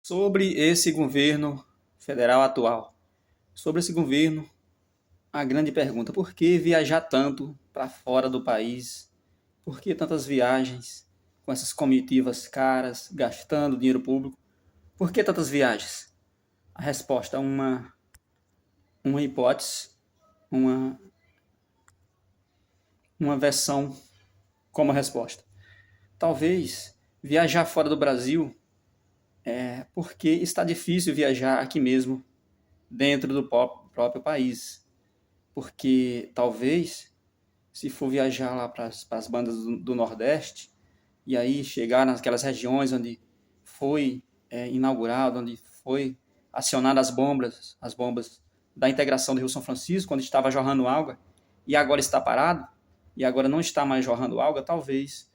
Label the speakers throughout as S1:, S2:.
S1: Sobre esse governo federal atual, sobre esse governo, a grande pergunta: por que viajar tanto para fora do país? Por que tantas viagens com essas comitivas caras, gastando dinheiro público? Por que tantas viagens? A resposta é uma hipótese, uma, uma versão como a resposta. Talvez viajar fora do Brasil é porque está difícil viajar aqui mesmo, dentro do próprio país. Porque talvez, se for viajar lá para as bandas do Nordeste, e aí chegar naquelas regiões onde foi inaugurado, onde foi acionadas as bombas da integração do Rio São Francisco, onde estava jorrando água, e agora está parado, e agora não está mais jorrando água, talvez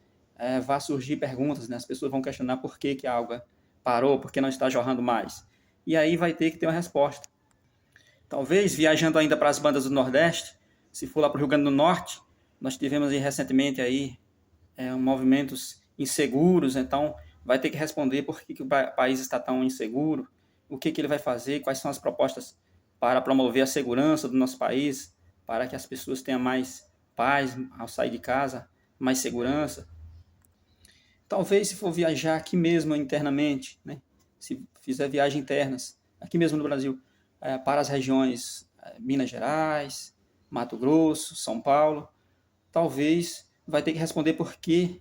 S1: vá surgir perguntas, né? As pessoas vão questionar por que a água parou, por que não está jorrando mais. E aí vai ter que ter uma resposta. Talvez, viajando ainda para as bandas do Nordeste, se for lá para o Rio Grande do Norte, nós tivemos aí, recentemente aí, movimentos inseguros, então vai ter que responder por que o país está tão inseguro, o que ele vai fazer, quais são as propostas para promover a segurança do nosso país, para que as pessoas tenham mais paz ao sair de casa, mais segurança. Talvez, se for viajar aqui mesmo internamente, né, se fizer viagens internas, aqui mesmo no Brasil, para as regiões Minas Gerais, Mato Grosso, São Paulo, talvez vai ter que responder por que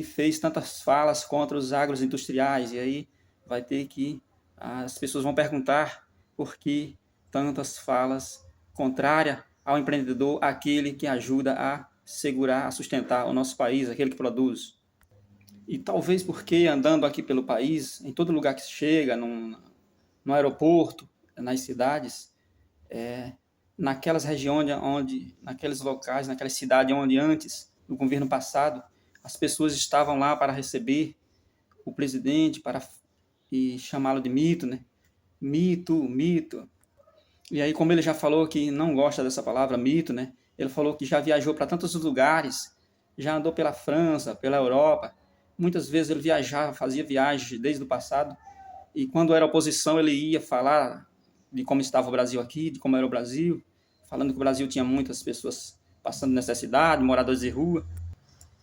S1: fez tantas falas contra os agroindustriais, e aí vai ter que, as pessoas vão perguntar por que tantas falas contrárias ao empreendedor, aquele que ajuda a segurar, a sustentar o nosso país, aquele que produz. E talvez porque andando aqui pelo país, em todo lugar que se chega, no aeroporto, nas cidades, naquelas regiões naqueles locais, naquelas cidades onde antes, no governo passado, as pessoas estavam lá para receber o presidente, e chamá-lo de mito, né? Mito, mito. E aí, como ele já falou que não gosta dessa palavra mito, né? Ele falou que já viajou para tantos lugares, já andou pela França, pela Europa. Muitas vezes ele viajava, fazia viagens desde o passado, e quando era oposição ele ia falar de como estava o Brasil aqui, de como era o Brasil, falando que o Brasil tinha muitas pessoas passando necessidade, moradores de rua.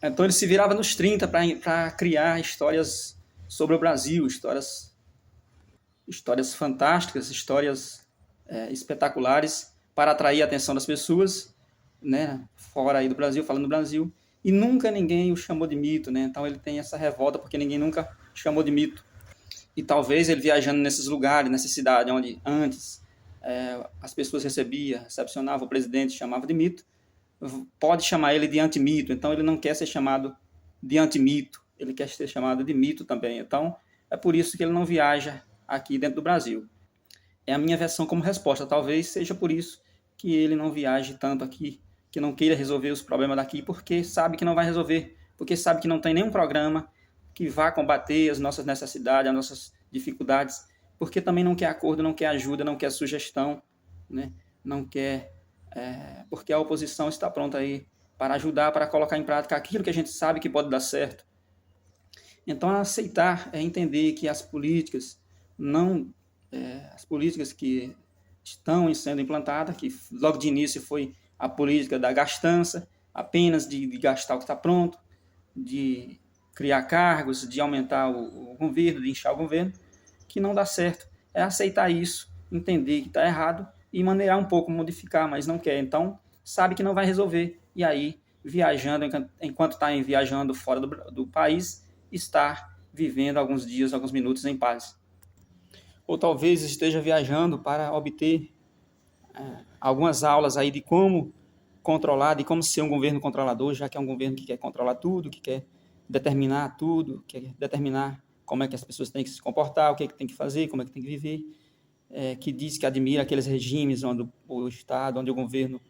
S1: Então ele se virava nos 30 para criar histórias sobre o Brasil, histórias fantásticas, histórias espetaculares para atrair a atenção das pessoas, né, fora aí do Brasil, falando do Brasil, e nunca ninguém o chamou de mito, né? Então ele tem essa revolta porque ninguém nunca chamou de mito. E talvez ele viajando nesses lugares, nessa cidade onde antes as pessoas recepcionavam o presidente, chamava de mito, pode chamar ele de antimito. Então ele não quer ser chamado de antimito, ele quer ser chamado de mito também. Então é por isso que ele não viaja aqui dentro do Brasil. É a minha versão como resposta. Talvez seja por isso que ele não viaje tanto aqui, que não queira resolver os problemas daqui, porque sabe que não vai resolver, porque sabe que não tem nenhum programa que vá combater as nossas necessidades, as nossas dificuldades, porque também não quer acordo, não quer ajuda, não quer sugestão, né? Não quer, porque a oposição está pronta aí para ajudar, para colocar em prática aquilo que a gente sabe que pode dar certo. Então, aceitar é entender que as políticas não, as políticas que estão sendo implantadas, que logo de início foi a política da gastança, apenas de gastar o que está pronto, de criar cargos, de aumentar o governo, de inchar o governo, que não dá certo. É aceitar isso, entender que está errado e maneirar um pouco, modificar, mas não quer. Então, sabe que não vai resolver. E aí, viajando, enquanto está viajando fora do país, estar vivendo alguns dias, alguns minutos em paz. Ou talvez esteja viajando para obter algumas aulas aí de como controlar, de como ser um governo controlador, já que é um governo que quer controlar tudo, que quer determinar tudo, quer determinar como é que as pessoas têm que se comportar, o que é que tem que fazer, como é que tem que viver, que diz que admira aqueles regimes onde o Estado, onde o governo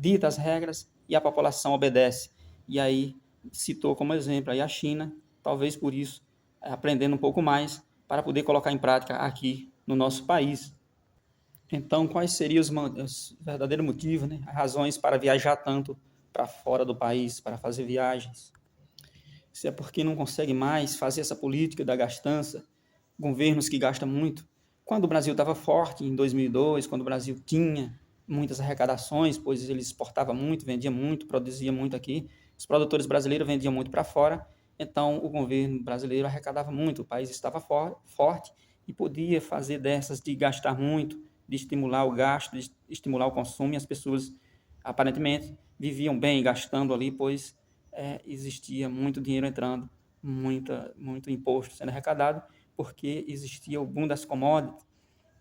S1: dita as regras e a população obedece. E aí citou como exemplo aí a China, talvez por isso, aprendendo um pouco mais para poder colocar em prática aqui no nosso país. Então, quais seriam os verdadeiros motivos, né? As razões para viajar tanto para fora do país, para fazer viagens? Se é porque não consegue mais fazer essa política da gastança, governos que gastam muito. Quando o Brasil estava forte, em 2002, quando o Brasil tinha muitas arrecadações, pois ele exportava muito, vendia muito, produzia muito aqui, os produtores brasileiros vendiam muito para fora, então o governo brasileiro arrecadava muito, o país estava forte e podia fazer dessas de gastar muito, de estimular o gasto, de estimular o consumo, e as pessoas aparentemente viviam bem gastando ali, pois existia muito dinheiro entrando, muito imposto sendo arrecadado, porque existia o boom das commodities,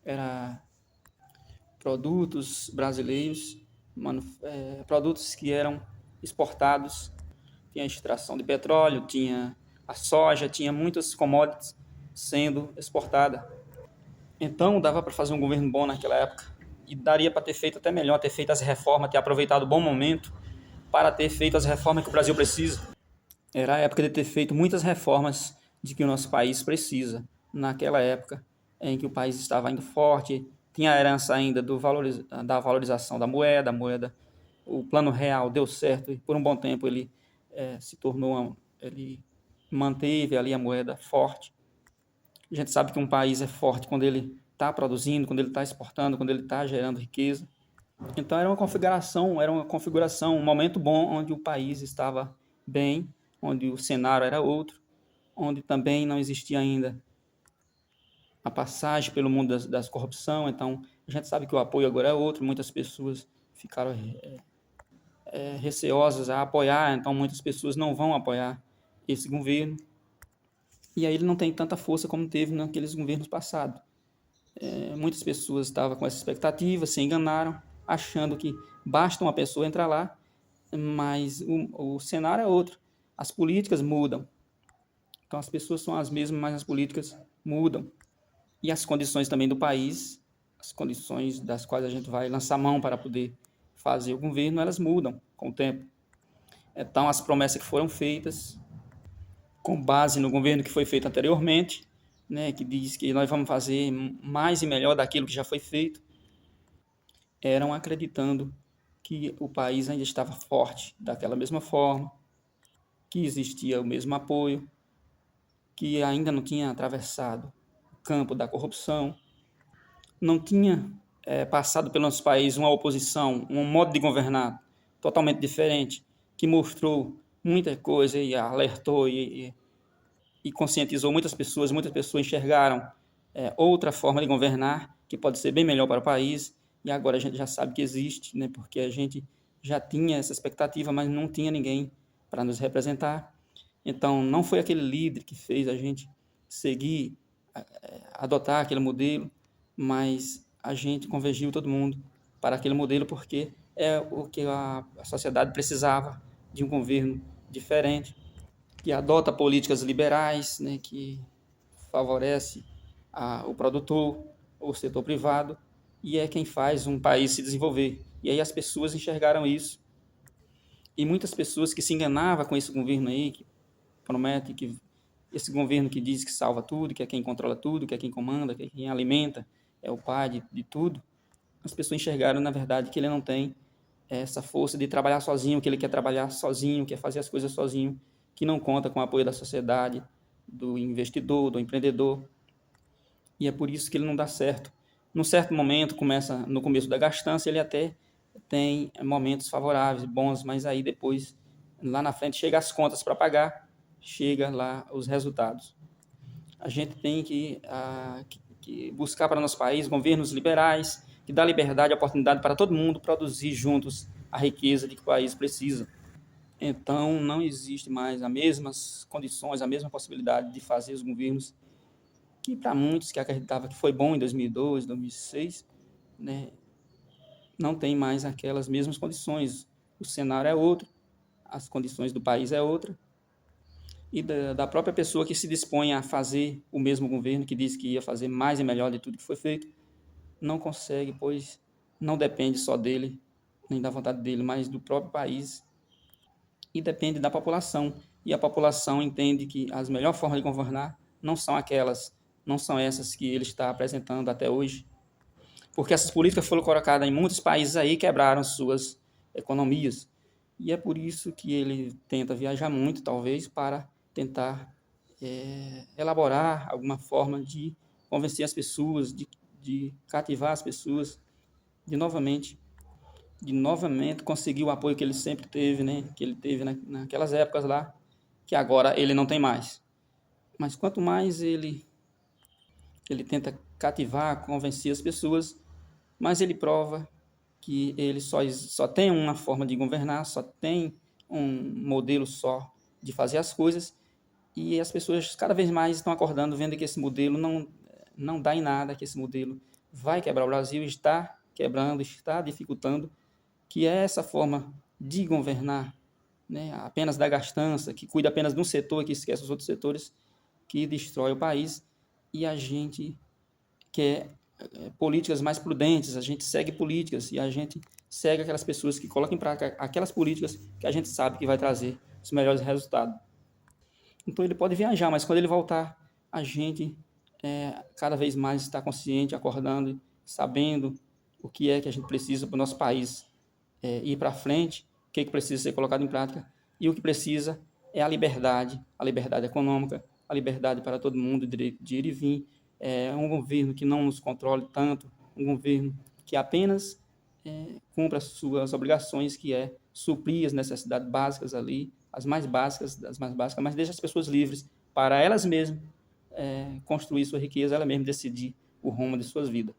S1: era produtos brasileiros, produtos que eram exportados, tinha a extração de petróleo, tinha a soja, tinha muitas commodities sendo exportada. Então dava para fazer um governo bom naquela época e daria para ter feito até melhor, ter feito as reformas, ter aproveitado o bom momento para ter feito as reformas que o Brasil precisa. Era a época de ter feito muitas reformas de que o nosso país precisa. Naquela época em que o país estava indo forte, tinha a herança ainda da valorização da moeda, o plano real deu certo e por um bom tempo ele se tornou, ele manteve ali a moeda forte. A gente sabe que um país é forte quando ele está produzindo, quando ele está exportando, quando ele está gerando riqueza. Então era uma configuração, um momento bom onde o país estava bem, onde o cenário era outro, onde também não existia ainda a passagem pelo mundo das corrupção. Então a gente sabe que o apoio agora é outro, muitas pessoas ficaram receosas a apoiar, então muitas pessoas não vão apoiar esse governo. E aí ele não tem tanta força como teve naqueles governos passados. Muitas pessoas estavam com essa expectativa, se enganaram, achando que basta uma pessoa entrar lá, mas o cenário é outro. As políticas mudam. Então as pessoas são as mesmas, mas as políticas mudam. E as condições também do país, as condições das quais a gente vai lançar mão para poder fazer o governo, elas mudam com o tempo. Então as promessas que foram feitas, com base no governo que foi feito anteriormente, né, que diz que nós vamos fazer mais e melhor daquilo que já foi feito, eram acreditando que o país ainda estava forte daquela mesma forma, que existia o mesmo apoio, que ainda não tinha atravessado o campo da corrupção, não tinha passado pelo nosso país uma oposição, um modo de governar totalmente diferente, que mostrou muita coisa e alertou e conscientizou muitas pessoas enxergaram outra forma de governar, que pode ser bem melhor para o país, e agora a gente já sabe que existe, né, porque a gente já tinha essa expectativa, mas não tinha ninguém para nos representar. Então, não foi aquele líder que fez a gente seguir, adotar aquele modelo, mas a gente convergiu todo mundo para aquele modelo porque é o que a sociedade precisava, de um governo diferente, que adota políticas liberais, né, que favorece o produtor, o setor privado, e é quem faz um país se desenvolver. E aí as pessoas enxergaram isso. E muitas pessoas que se enganavam com esse governo aí, que promete que esse governo que diz que salva tudo, que é quem controla tudo, que é quem comanda, que é quem alimenta, é o pai de tudo, as pessoas enxergaram, na verdade, que ele não tem essa força de trabalhar sozinho, que ele quer trabalhar sozinho, quer fazer as coisas sozinho, que não conta com o apoio da sociedade, do investidor, do empreendedor. E é por isso que ele não dá certo. Num certo momento, no começo da gastança, ele até tem momentos favoráveis, bons, mas aí depois, lá na frente, chega as contas para pagar, chega lá os resultados. A gente tem que buscar para nosso país governos liberais, que dá liberdade e oportunidade para todo mundo produzir juntos a riqueza de que o país precisa. Então, não existe mais as mesmas condições, a mesma possibilidade de fazer os governos que, para muitos que acreditavam que foi bom em 2002, 2006, né, não tem mais aquelas mesmas condições. O cenário é outro, as condições do país é outra, e da própria pessoa que se dispõe a fazer o mesmo governo, que diz que ia fazer mais e melhor de tudo que foi feito, não consegue, pois não depende só dele, nem da vontade dele, mas do próprio país, e depende da população. E a população entende que as melhores formas de governar não são essas que ele está apresentando até hoje, porque essas políticas foram colocadas em muitos países aí, quebraram suas economias. E é por isso que ele tenta viajar muito, talvez, para tentar elaborar alguma forma de convencer as pessoas, de cativar as pessoas, de novamente, conseguir o apoio que ele sempre teve, né? Que ele teve naquelas épocas lá, que agora ele não tem mais. Mas quanto mais ele tenta cativar, convencer as pessoas, mais ele prova que ele só tem uma forma de governar, só tem um modelo só de fazer as coisas, e as pessoas cada vez mais estão acordando, vendo que esse modelo não dá em nada, que esse modelo vai quebrar o Brasil, está quebrando, está dificultando, que é essa forma de governar, né, apenas da gastança, que cuida apenas de um setor e que esquece os outros setores, que destrói o país, e a gente quer políticas mais prudentes, a gente segue políticas e a gente segue aquelas pessoas que colocam em prática aquelas políticas que a gente sabe que vai trazer os melhores resultados. Então ele pode viajar, mas quando ele voltar, a gente cada vez mais está consciente, acordando, sabendo o que é que a gente precisa para o nosso país ir para frente, o que, é que precisa ser colocado em prática, e o que precisa é a liberdade econômica, a liberdade para todo mundo de ir e vir, um governo que não nos controle tanto, um governo que apenas cumpra as suas obrigações, que é suprir as necessidades básicas ali, as mais básicas das mais básicas, mas deixa as pessoas livres para elas mesmas construir sua riqueza, elas mesmas decidir o rumo de suas vidas.